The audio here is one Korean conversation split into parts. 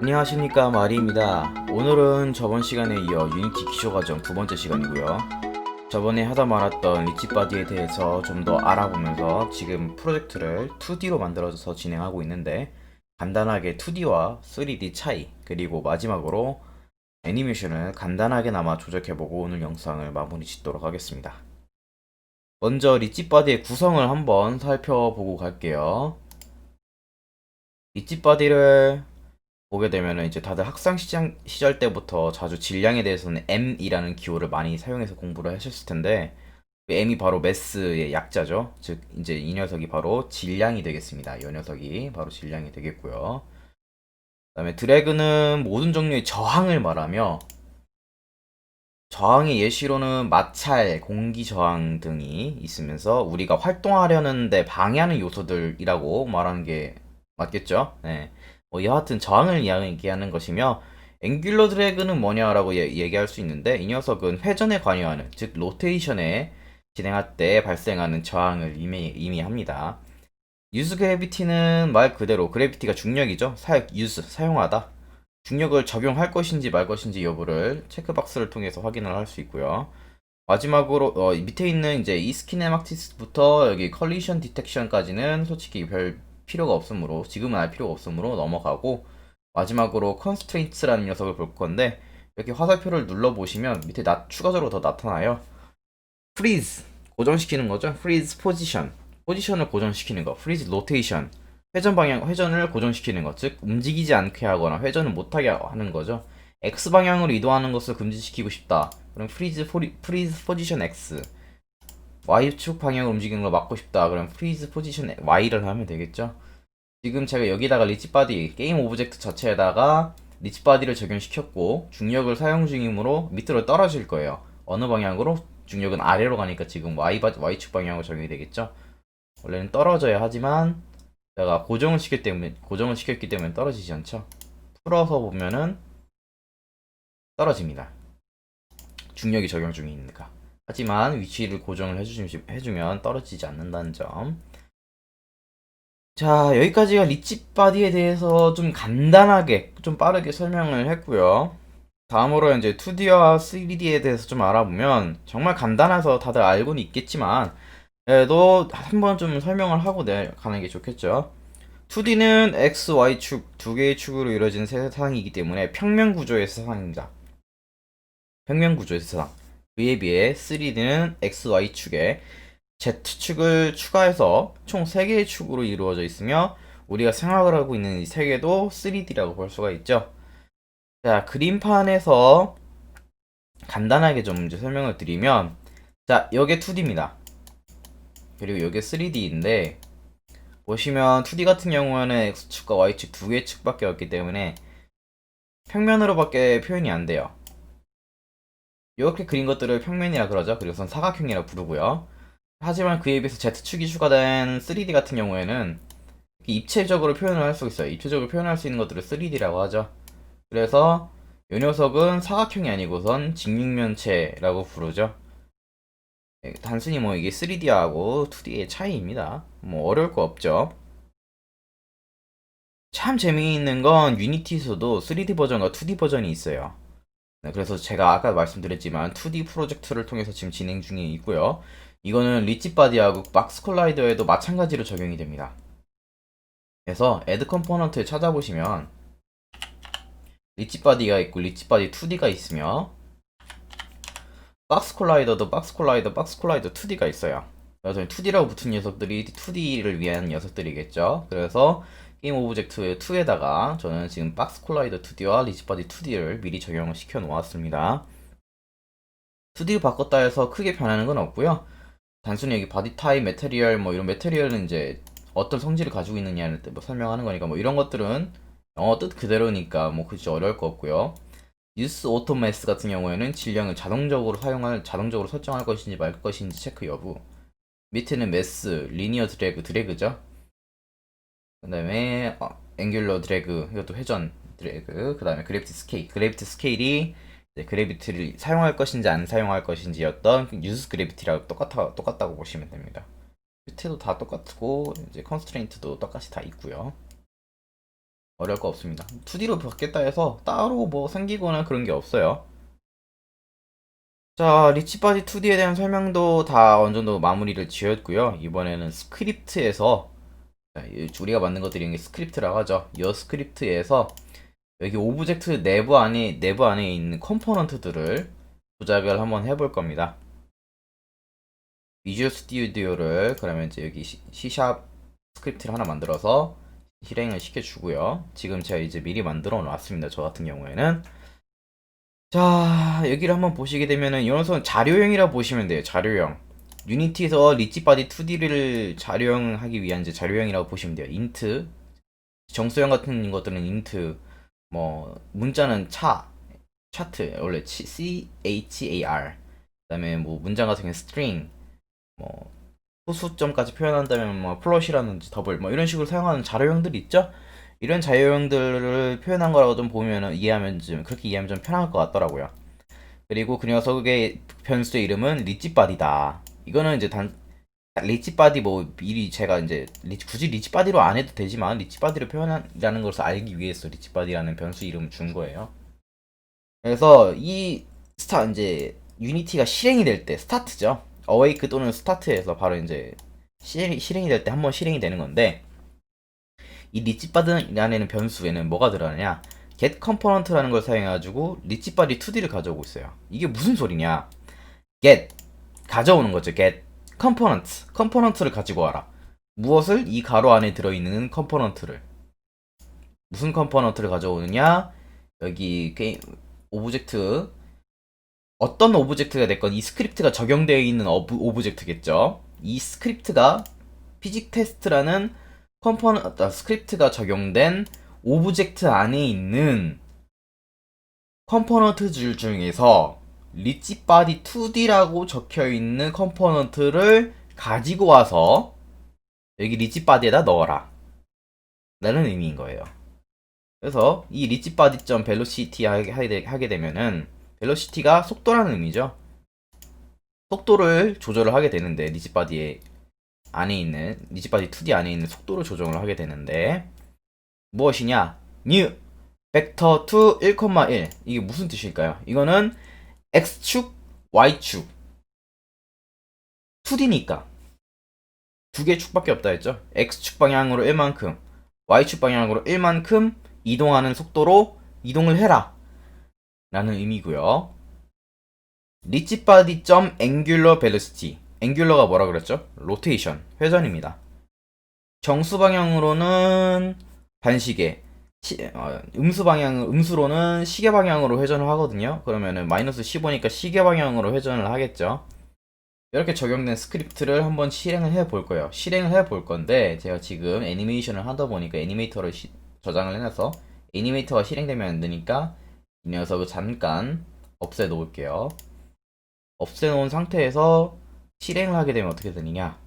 안녕하십니까, 마리입니다. 오늘은 저번 시간에 이어 유니티 기초 과정 두 번째 시간이고요. 저번에 하다 말았던 리치바디에 대해서 좀 더 알아보면서 지금 프로젝트를 2D로 만들어서 진행하고 있는데, 간단하게 2D와 3D 차이, 그리고 마지막으로 애니메이션을 간단하게나마 조작해보고 오늘 영상을 마무리 짓도록 하겠습니다. 먼저 리치바디의 구성을 한번 살펴보고 갈게요. 리치바디를 보게 되면은 이제 다들 학창 시절 때부터 자주 질량에 대해서는 M이라는 기호를 많이 사용해서 공부를 하셨을 텐데, 그 M이 바로 매스의 약자죠. 즉 이제 이 녀석이 바로 질량이 되겠습니다. 이 녀석이 바로 질량이 되겠고요. 그다음에 드래그는 모든 종류의 저항을 말하며, 저항의 예시로는 마찰, 공기 저항 등이 있으면서 우리가 활동하려는데 방해하는 요소들이라고 말하는 게 맞겠죠? 네. 뭐 여하튼 저항을 이야기하는 것이며, 앵귤러 드래그는 뭐냐라고 얘기할 수 있는데, 이 녀석은 회전에 관여하는, 즉 로테이션에 진행할 때 발생하는 저항을 의미합니다. 유스 그래비티는 말 그대로 그래비티가 중력이죠. 사용하다. 중력을 적용할 것인지 말 것인지 여부를 체크박스를 통해서 확인을 할 수 있고요. 마지막으로 밑에 있는 이제 이스키네마티스부터 여기 컬리션 디텍션까지는 솔직히 별 필요가 없으므로, 지금은 알 필요가 없으므로 넘어가고, 마지막으로 컨스트레인트라는 녀석을 볼 건데, 이렇게 화살표를 눌러 보시면 밑에 추가적으로 더 나타나요. 프리즈, 고정시키는 거죠. 프리즈 포지션, 포지션을 고정시키는 거. 프리즈 로테이션, 회전을 고정시키는 것, 즉 움직이지 않게 하거나 회전을 못하게 하는 거죠. X 방향으로 이동하는 것을 금지시키고 싶다. 그럼 프리즈 포지션 X. Y축 방향으로 움직이는 걸 막고 싶다. 그럼 프리즈 포지션 Y를 하면 되겠죠. 지금 제가 여기다가 리치바디 게임 오브젝트 자체에다가 리치바디를 적용시켰고 중력을 사용 중이므로 밑으로 떨어질 거예요. 어느 방향으로? 중력은 아래로 가니까 지금 Y축 방향으로 적용이 되겠죠. 원래는 떨어져야 하지만 제가 고정을 시켰기 때문에 떨어지지 않죠. 풀어서 보면은 떨어집니다. 중력이 적용 중이니까. 하지만 위치를 고정을 해주면 떨어지지 않는다는 점. 자, 여기까지가 리치바디에 대해서 좀 간단하게, 좀 빠르게 설명을 했고요. 다음으로 이제 2D와 3D에 대해서 좀 알아보면 정말 간단해서 다들 알고는 있겠지만, 그래도 한번 좀 설명을 하고 가는 게 좋겠죠. 2D는 X, Y축 두 개의 축으로 이루어진 세상이기 때문에 평면 구조의 세상입니다. 평면 구조의 세상. 그에 비해 3D는 X, Y축에 Z축을 추가해서 총 3개의 축으로 이루어져 있으며, 우리가 생각을 하고 있는 이 세계도 3D라고 볼 수가 있죠. 자, 그림판에서 간단하게 좀 이제 설명을 드리면, 자, 여기 2D입니다. 그리고 여기 3D인데, 보시면 2D 같은 경우에는 X축과 Y축 두 개의 축밖에 없기 때문에 평면으로밖에 표현이 안 돼요. 이렇게 그린 것들을 평면이라 그러죠. 그리고 선 사각형이라 부르고요. 하지만 그에 비해서 Z축이 추가된 3D 같은 경우에는 입체적으로 표현을 할 수 있어요. 입체적으로 표현할 수 있는 것들을 3D라고 하죠. 그래서 이 녀석은 사각형이 아니고선 직육면체라고 부르죠. 단순히 뭐 이게 3D하고 2D의 차이입니다. 뭐 어려울 거 없죠. 참 재미있는 건 유니티에서도 3D 버전과 2D 버전이 있어요. 네, 그래서 제가 아까 말씀드렸지만 2D 프로젝트를 통해서 지금 진행 중에 있고요. 이거는 리치바디하고 박스 콜라이더에도 마찬가지로 적용이 됩니다. 그래서 애드 컴포넌트에 찾아보시면 리치바디가 있고 리치바디 2D가 있으며, 박스 콜라이더도 박스 콜라이더 2D가 있어요. 그래서 2D라고 붙은 녀석들이 2D를 위한 녀석들이겠죠. 그래서 게임 오브젝트 2에다가 저는 지금 박스 콜라이더 2D와 리치바디 2D를 미리 적용을 시켜 놓았습니다. 2D로 바꿨다 해서 크게 변하는 건 없고요. 단순히 여기 바디 타입, 메테리얼, 뭐 이런 메테리얼은 이제 어떤 성질을 가지고 있느냐를 뭐 설명하는 거니까, 뭐 이런 것들은 영어 뜻 그대로니까 뭐 그지 어려울 거 없고요. 유스 오토매스 같은 경우에는 질량을 자동적으로 설정할 것인지 말 것인지 체크 여부. 밑에는 매스, 리니어 드래그죠. 그 다음에 앵귤러 드래그, 이것도 회전 드래그. 그 다음에 그래비티 스케일이 이제 그래비티를 사용할 것인지 안 사용할 것인지였던 유스 그래비티라고 똑같다고 보시면 됩니다. 밑에도 다 똑같고 이제 컨스트레인트도 똑같이 다 있고요. 어려울 거 없습니다. 2D로 바뀌었다 해서 따로 뭐 생기거나 그런 게 없어요. 자, 리치바디 2D에 대한 설명도 다 어느 정도 마무리를 지었고요. 이번에는 스크립트에서, 자, 우리가 만든 것들이 이게 스크립트라고 하죠. 이 스크립트에서 여기 오브젝트 내부 안에 있는 컴포넌트들을 조작을 한번 해볼 겁니다. 비주얼 스튜디오를 그러면 이제 여기 C샵 스크립트를 하나 만들어서 실행을 시켜주고요. 지금 제가 이제 미리 만들어 놨습니다. 저 같은 경우에는. 자, 여기를 한번 보시게 되면은 이런 자료형이라 보시면 돼요. 자료형. 유니티에서 리치바디 2D를 자료형하기 위한 이제 자료형이라고 보시면 돼요. 인트, 정수형 같은 것들은 인트, 뭐 문자는 차트 원래 char. 그다음에 뭐 문장 같은 경우는 string, 뭐 소수점까지 표현한다면 뭐 플롯이라든지 더블 뭐 이런 식으로 사용하는 자료형들이 있죠. 이런 자료형들을 표현한 거라고 좀 보면은 이해하면 좀 그렇게 이해하면 좀 편할 것 같더라고요. 그리고 그 녀석의 변수의 이름은 리치바디다. 이거는 이제 리치바디 뭐 미리 제가 이제 굳이 리치바디로 안 해도 되지만 리치바디를 표현하라는 것을 알기 위해서 리치바디라는 변수 이름을 준 거예요. 그래서 이 이제 유니티가 실행이 될 때 스타트죠. 어웨이크 또는 스타트에서 바로 이제 실행이 될 때 한번 실행이 되는 건데 이 리치바디라는 변수에는 뭐가 들어가느냐 get component라는 걸 사용해가지고 리치바디 2D를 가져오고 있어요. 이게 무슨 소리냐 get 가져오는 거죠. get 컴포넌트를 가지고 와라. 무엇을? 이 가로 안에 들어있는 컴포넌트를. 무슨 컴포넌트를 가져오느냐 여기 오브젝트 어떤 오브젝트가 됐건 이 스크립트가 적용되어 있는 오브젝트겠죠. 이 스크립트가 피직 테스트라는 스크립트가 적용된 오브젝트 안에 있는 컴포넌트들 중에서 리치바디 2D라고 적혀 있는 컴포넌트를 가지고 와서 여기 리치바디에다 넣어라 라는 의미인 거예요. 그래서 이 리치바디.velocity 하게 되면은 velocity가 속도라는 의미죠. 속도를 조절을 하게 되는데 리치바디 2D 안에 있는 속도를 조정을 하게 되는데 무엇이냐? new vector to 1,1 이게 무슨 뜻일까요? 이거는 x축, y축 2D니까 두 개의 축밖에 없다 했죠. x축 방향으로 1만큼 y축 방향으로 1만큼 이동하는 속도로 이동을 해라 라는 의미고요. 리치바디.angular velocity 앵귤러가 뭐라 그랬죠? 로테이션, 회전입니다. 정수 방향으로는 반시계, 음수로는 시계 방향으로 회전을 하거든요. 그러면은 마이너스 15니까 시계 방향으로 회전을 하겠죠. 이렇게 적용된 스크립트를 한번 실행을 해 볼 거예요. 실행을 해 볼 건데 제가 지금 애니메이션을 하다 보니까 애니메이터를 저장을 해놔서 애니메이터가 실행되면 안 되니까 이 녀석을 잠깐 없애 놓을게요. 없애 놓은 상태에서 실행을 하게 되면 어떻게 되느냐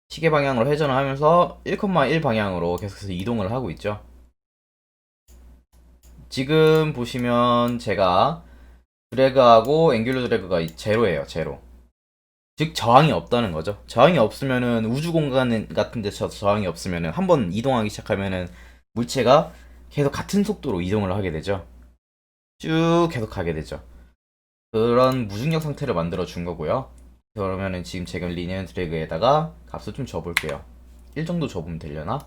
시계 방향으로 회전을 하면서 1,1 방향으로 계속해서 이동을 하고 있죠. 지금 보시면 제가 드래그하고 앵귤러 드래그가 제로예요. 제로. 즉 저항이 없다는 거죠. 저항이 없으면은 우주 공간 같은 데서 저항이 없으면은 한번 이동하기 시작하면은 물체가 계속 같은 속도로 이동을 하게 되죠. 쭉 계속 가게 되죠. 그런 무중력 상태를 만들어 준 거고요. 그러면은 지금 제가 리니어 드래그에다가 값을 좀 줘볼게요. 1 정도 줘보면 되려나?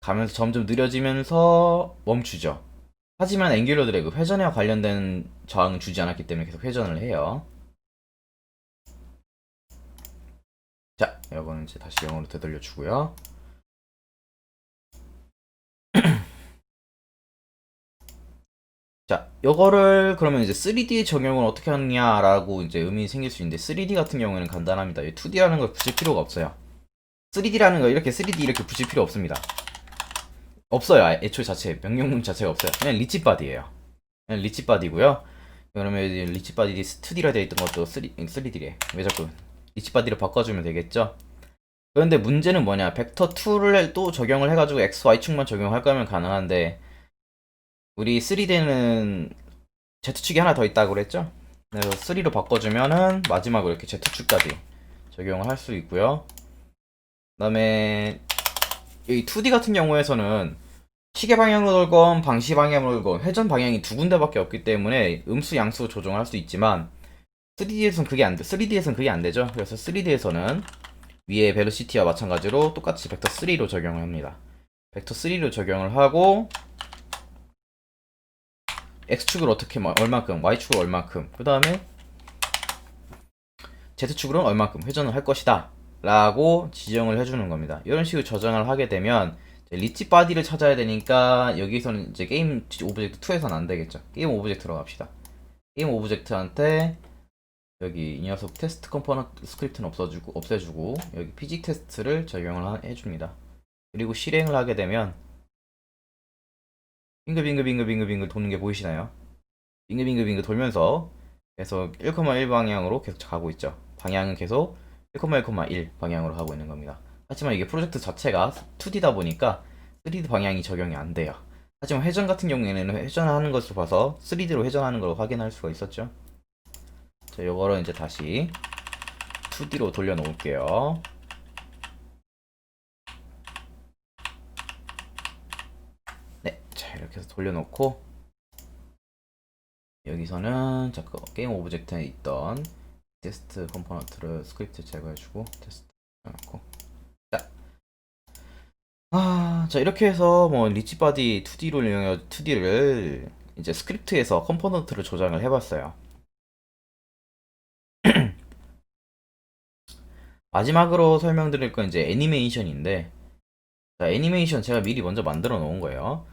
가면서 점점 느려지면서 멈추죠. 하지만 앵귤러 드래그 회전에 관련된 저항은 주지 않았기 때문에 계속 회전을 해요. 자, 이거는 이제 다시 영어로 되돌려 주고요. 자, 요거를 그러면 이제 3D 적용을 어떻게 하느냐라고 이제 의문이 생길 수 있는데 3D 같은 경우에는 간단합니다. 2D라는 걸 붙일 필요가 없어요. 3D라는 거 이렇게 3D 이렇게 붙일 필요 없습니다. 없어요. 애초에 명령문 자체가 없어요. 그냥 리치바디예요. 그냥 리치바디고요. 그러면 리치바디 2D라 되어 있던 것도 3D래. 왜 자꾸 리치바디로 바꿔주면 되겠죠? 그런데 문제는 뭐냐? 벡터 2를 또 적용을 해가지고 X, Y축만 적용할 거면 가능한데 우리 3D는 Z축이 하나 더 있다고 그랬죠? 그래서 3로 바꿔주면은 마지막으로 이렇게 Z축까지 적용을 할 수 있고요. 그 다음에 이 2D 같은 경우에서는 시계 방향으로 돌건 방시 방향으로 돌건 회전 방향이 두 군데밖에 없기 때문에 음수 양수 조정할 수 있지만 3D에서는 그게 안 돼. 3D에서는 그게 안 되죠. 그래서 3D에서는 위에 벨로시티와 마찬가지로 똑같이 벡터 3로 적용을 합니다. 벡터 3로 적용을 하고 x축을 어떻게 얼만큼, y축을 얼만큼, 그 다음에 z축으로는 얼만큼 회전을 할 것이다 라고 지정을 해주는 겁니다. 이런 식으로 저장을 하게 되면 리치 바디를 찾아야 되니까 여기서는 이제 게임 오브젝트 2에서는 안 되겠죠. 게임 오브젝트로 갑시다. 게임 오브젝트한테 여기 이 녀석 테스트 컴포넌트 스크립트는 없애주고 여기 피직 테스트를 적용을 해줍니다. 그리고 실행을 하게 되면 빙글빙글 도는 게 보이시나요? 빙글빙글 돌면서 계속 1,1 방향으로 계속 가고 있죠. 방향은 계속 1,1 방향으로 가고 있는 겁니다. 하지만 이게 프로젝트 자체가 2D다 보니까 3D 방향이 적용이 안 돼요. 하지만 회전 같은 경우에는 회전하는 것을 봐서 3D로 회전하는 걸 확인할 수가 있었죠. 자, 요거를 이제 다시 2D로 돌려놓을게요. 네, 자 이렇게 해서 돌려놓고 여기서는 자꾸 게임 오브젝트에 있던 테스트 컴포넌트를 스크립트 제거해주고 테스트 해놓고 자 이렇게 해서 뭐 리치바디 2D로 이용해 2D를 이제 스크립트에서 컴포넌트를 조작을 해봤어요. 마지막으로 설명드릴 건 이제 애니메이션인데, 자, 애니메이션 제가 미리 먼저 만들어 놓은 거예요.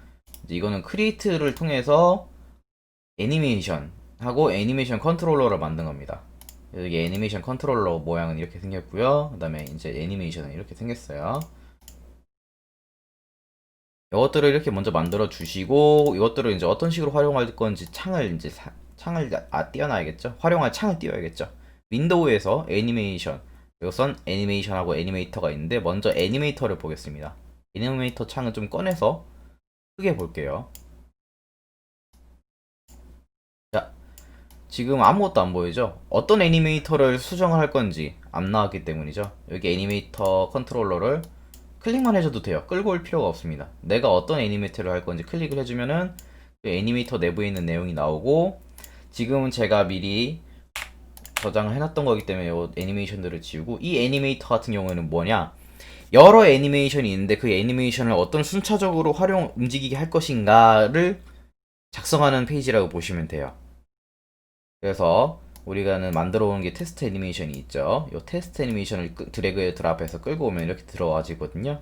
이제 이거는 크리에이트를 통해서 애니메이션 하고 애니메이션 컨트롤러를 만든 겁니다. 여기 애니메이션 컨트롤러 모양은 이렇게 생겼고요. 그 다음에 이제 애니메이션은 이렇게 생겼어요. 이것들을 이렇게 먼저 만들어 주시고 이것들을 이제 어떤 식으로 활용할 건지 창을 이제 창을 띄워놔야겠죠. 활용할 창을 띄워야겠죠. 윈도우에서 애니메이션, 이것은 애니메이션하고 애니메이터가 있는데 먼저 애니메이터를 보겠습니다. 애니메이터 창을 좀 꺼내서 크게 볼게요. 자, 지금 아무것도 안 보이죠? 어떤 애니메이터를 수정을 할 건지 안 나왔기 때문이죠. 여기 애니메이터 컨트롤러를 클릭만 해줘도 돼요. 끌고 올 필요가 없습니다. 내가 어떤 애니메이터를 할 건지 클릭을 해주면은 그 애니메이터 내부에 있는 내용이 나오고, 지금은 제가 미리 저장을 해놨던 거기 때문에 이 애니메이션들을 지우고, 이 애니메이터 같은 경우에는 뭐냐, 여러 애니메이션이 있는데 그 애니메이션을 어떤 순차적으로 움직이게 할 것인가를 작성하는 페이지라고 보시면 돼요. 그래서 우리가 만들어 온 게 테스트 애니메이션이 있죠. 이 테스트 애니메이션을 드래그 드랍해서 끌고 오면 이렇게 들어와지거든요.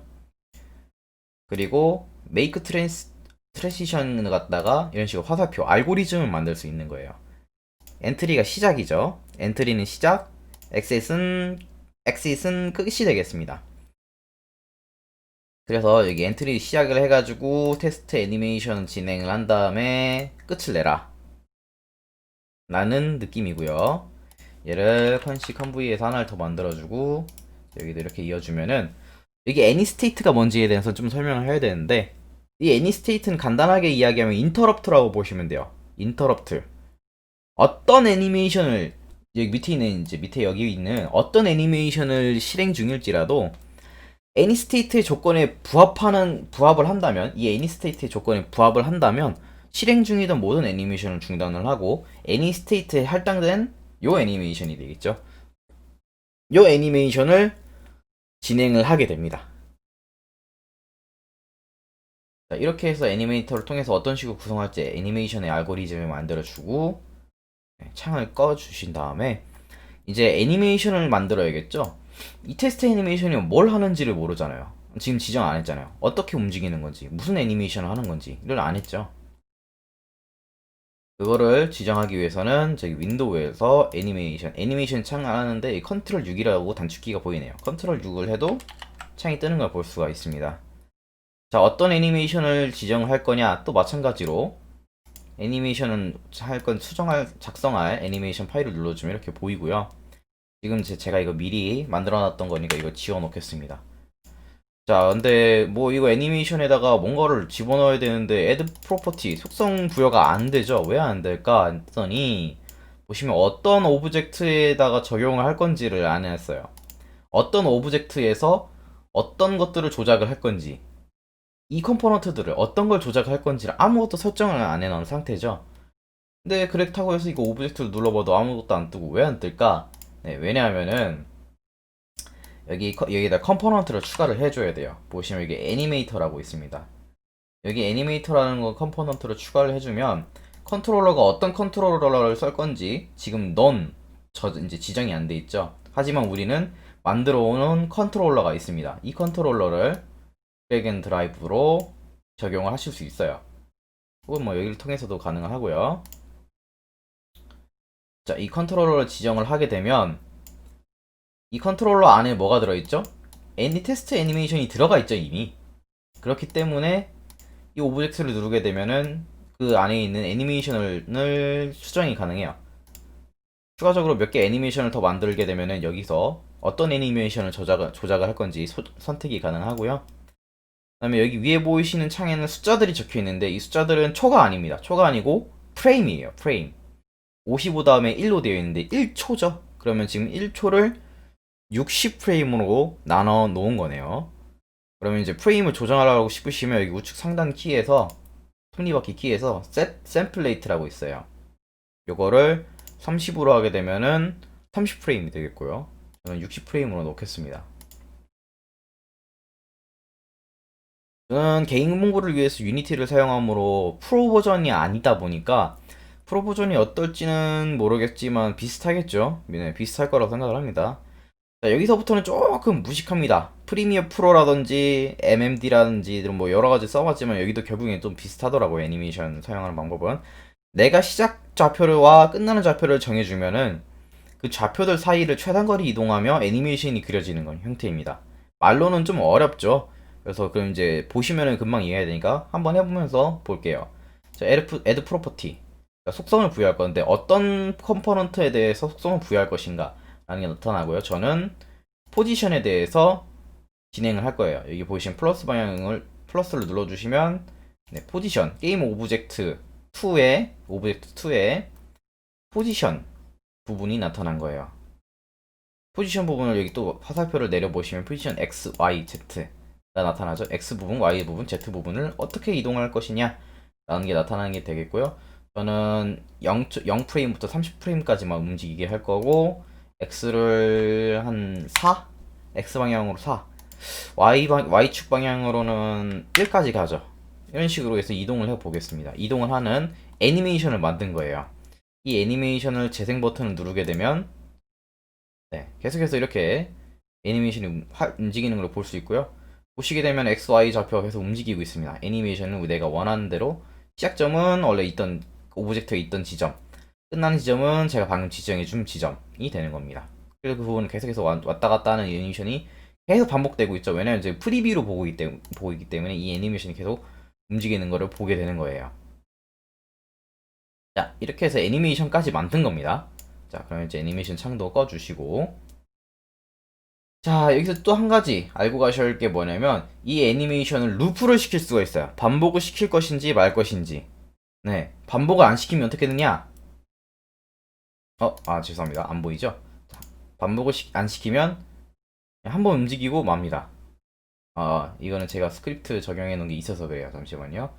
그리고 메이크 트랜시션을 갖다가 이런 식으로 화살표 알고리즘을 만들 수 있는 거예요. 엔트리가 시작이죠. 엔트리는 시작, 엑싯은 끝이 되겠습니다. 그래서 여기 엔트리 시작을 해가지고 테스트 애니메이션 진행을 한 다음에 끝을 내라 라는 느낌이고요. 얘를 컨브이에서 하나를 더 만들어주고 여기도 이렇게 이어주면은, 여기 애니스테이트가 뭔지에 대해서 좀 설명을 해야 되는데, 이 애니스테이트는 간단하게 이야기하면 인터럽트라고 보시면 돼요. 인터럽트. 어떤 애니메이션을, 여기 밑에 있는, 이제 밑에 여기 있는 어떤 애니메이션을 실행 중일지라도 애니스테이트의 조건에 부합을 한다면, 이 애니스테이트의 조건에 부합을 한다면 실행 중이던 모든 애니메이션을 중단을 하고 애니스테이트에 할당된 요 애니메이션이 되겠죠. 요 애니메이션을 진행을 하게 됩니다. 자, 이렇게 해서 애니메이터를 통해서 어떤 식으로 구성할지 애니메이션의 알고리즘을 만들어주고 창을 꺼주신 다음에 이제 애니메이션을 만들어야겠죠. 이 테스트 애니메이션이 뭘 하는지를 모르잖아요. 지금 지정 안 했잖아요. 어떻게 움직이는 건지, 무슨 애니메이션을 하는 건지를 안 했죠. 그거를 지정하기 위해서는 저기 윈도우에서 애니메이션 창을 하는데 이 컨트롤 6이라고 단축키가 보이네요. 컨트롤 6을 해도 창이 뜨는 걸 볼 수가 있습니다. 자, 어떤 애니메이션을 지정할 거냐, 또 마찬가지로 애니메이션은 작성할 애니메이션 파일을 눌러주면 이렇게 보이고요. 지금 제가 이거 미리 만들어놨던 거니까 이거 지워놓겠습니다. 자, 근데 뭐 이거 애니메이션에다가 뭔가를 집어넣어야 되는데 add property 속성 부여가 안 되죠. 왜 안 될까 했더니 보시면 어떤 오브젝트에다가 적용을 할 건지를 안 했어요. 어떤 오브젝트에서 어떤 것들을 조작을 할 건지, 이 컴포넌트들을 어떤 걸 조작할 건지를 아무것도 설정을 안 해놓은 상태죠. 근데 그렇다고 해서 이거 오브젝트를 눌러봐도 아무것도 안 뜨고 왜 안 뜰까? 네, 왜냐하면은 여기다 컴포넌트를 추가를 해줘야 돼요. 보시면 여기 애니메이터라고 있습니다. 여기 애니메이터라는 거 컴포넌트를 추가를 해주면 컨트롤러가 어떤 컨트롤러를 쓸 건지 지금 이제 지정이 안 돼 있죠. 하지만 우리는 만들어 오는 컨트롤러가 있습니다. 이 컨트롤러를 드래그 앤 드라이브로 적용을 하실 수 있어요. 혹은 뭐 여기를 통해서도 가능하고요. 자, 이 컨트롤러를 지정을 하게 되면 이 컨트롤러 안에 뭐가 들어있죠? 테스트 애니메이션이 들어가 있죠, 이미. 그렇기 때문에 이 오브젝트를 누르게 되면은 그 안에 있는 애니메이션을 수정이 가능해요. 추가적으로 몇 개 애니메이션을 더 만들게 되면은 여기서 어떤 애니메이션을 조작을 할 건지 선택이 가능하고요. 그다음에 여기 위에 보이시는 창에는 숫자들이 적혀 있는데 이 숫자들은 초가 아닙니다. 초가 아니고 프레임이에요. 프레임. 55 다음에 1로 되어 있는데 1초죠. 그러면 지금 1초를 60프레임으로 나눠 놓은 거네요. 그러면 이제 프레임을 조정하려고 싶으시면 여기 우측 상단 키에서 톱니바퀴 키에서 샘플레이트라고 있어요. 요거를 30으로 하게 되면은 30프레임이 되겠고요. 저는 60프레임으로 놓겠습니다. 저는 개인 공부를 위해서 유니티를 사용하므로 프로 버전이 아니다 보니까 프로 버전이 어떨지는 모르겠지만 비슷하겠죠. 네, 비슷할 거라고 생각을 합니다. 자, 여기서부터는 조금 무식합니다. 프리미어 프로라든지 MMD라든지 뭐 여러 가지 써봤지만 여기도 결국엔 좀 비슷하더라고요. 애니메이션 사용하는 방법은. 내가 시작 좌표와 끝나는 좌표를 정해주면은 그 좌표들 사이를 최단거리 이동하며 애니메이션이 그려지는 건 형태입니다. 말로는 좀 어렵죠. 그래서 그럼 이제 보시면은 금방 이해해야 되니까 한번 해보면서 볼게요. 자, add property. 속성을 부여할 건데 어떤 컴포넌트에 대해서 속성을 부여할 것인가 라는 게 나타나고요. 저는 포지션에 대해서 진행을 할 거예요. 여기 보시면 플러스를 눌러주시면 네, 포지션 게임 오브젝트2의 포지션 부분이 나타난 거예요. 포지션 부분을 여기 또 화살표를 내려보시면 포지션 X, Y, Z가 나타나죠. X 부분, Y 부분, Z 부분을 어떻게 이동할 것이냐 라는 게 나타나는 게 되겠고요. 저는 0프레임부터 30프레임까지만 움직이게 할 거고 X를 한 4? X방향으로 4 Y축 방향으로는 1까지 가죠. 이런 식으로 해서 이동을 해보겠습니다. 이동을 하는 애니메이션을 만든 거예요. 이 애니메이션을 재생 버튼을 누르게 되면 네, 계속해서 이렇게 애니메이션이 움직이는 걸 볼 수 있고요. 보시게 되면 X, Y 좌표가 계속 움직이고 있습니다. 애니메이션은 내가 원하는 대로 시작점은 원래 있던 오브젝트에 있던 지점, 끝나는 지점은 제가 방금 지정해준 지점이 되는 겁니다. 그래서 그 부분은 계속해서 왔다 갔다 하는 애니메이션이 계속 반복되고 있죠. 왜냐면 이제 프리뷰로 보이기 때문에 이 애니메이션이 계속 움직이는 거를 보게 되는 거예요. 자, 이렇게 해서 애니메이션까지 만든 겁니다. 자, 그러면 이제 애니메이션 창도 꺼주시고 자, 여기서 또 한 가지 알고 가셔야 할 게 뭐냐면 이 애니메이션을 루프를 시킬 수가 있어요. 반복을 시킬 것인지 말 것인지. 네, 반복을 안 시키면 어떻게 되냐? 죄송합니다. 안 보이죠? 자, 반복을 안 시키면 한 번 움직이고 맙니다. 이거는 제가 스크립트 적용해 놓은 게 있어서 그래요. 잠시만요.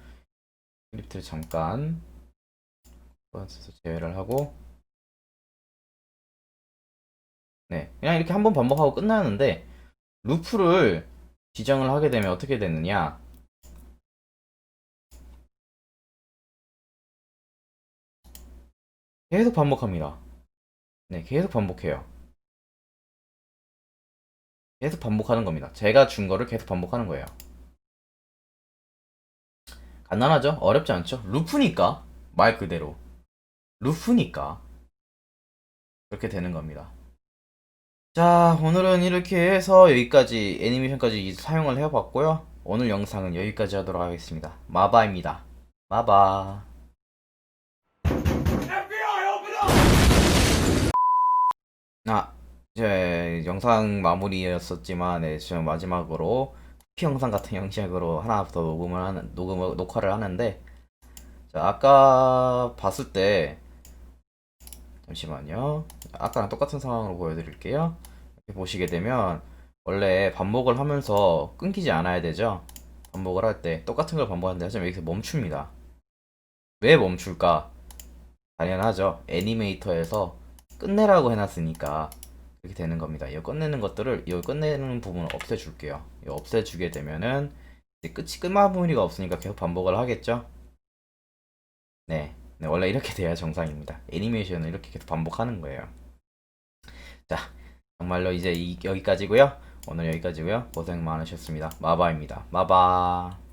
스크립트를 잠깐 제외를 하고 네, 그냥 이렇게 한 번 반복하고 끝나는데 루프를 지정을 하게 되면 어떻게 되느냐? 계속 반복합니다. 네, 계속 반복해요. 계속 반복하는 겁니다. 제가 준 거를 계속 반복하는 거예요. 간단하죠? 어렵지 않죠? 루프니까 말 그대로 루프니까 그렇게 되는 겁니다. 자, 오늘은 이렇게 해서 여기까지 애니메이션까지 사용을 해봤고요. 오늘 영상은 여기까지 하도록 하겠습니다. 마바입니다. 마바. 아, 제 영상 마무리였었지만, 네, 지금 마지막으로 쿠키 영상 같은 형식으로 하나 더 녹화를 하는데, 자, 아까 봤을 때, 잠시만요. 아까랑 똑같은 상황으로 보여드릴게요. 이렇게 보시게 되면, 원래 반복을 하면서 끊기지 않아야 되죠. 반복을 할 때 똑같은 걸 반복하는데 하지만 여기서 멈춥니다. 왜 멈출까? 당연하죠. 애니메이터에서 끝내라고 해놨으니까 이렇게 되는 겁니다. 이 끝내는 것들을 이 끝내는 부분을 없애줄게요. 이 없애주게 되면은 이제 끝이 끝마무리가 없으니까 계속 반복을 하겠죠. 네, 네 원래 이렇게 돼야 정상입니다. 애니메이션은 이렇게 계속 반복하는 거예요. 자, 정말로 이제 여기까지고요. 오늘 여기까지고요. 고생 많으셨습니다. 마바입니다. 마바.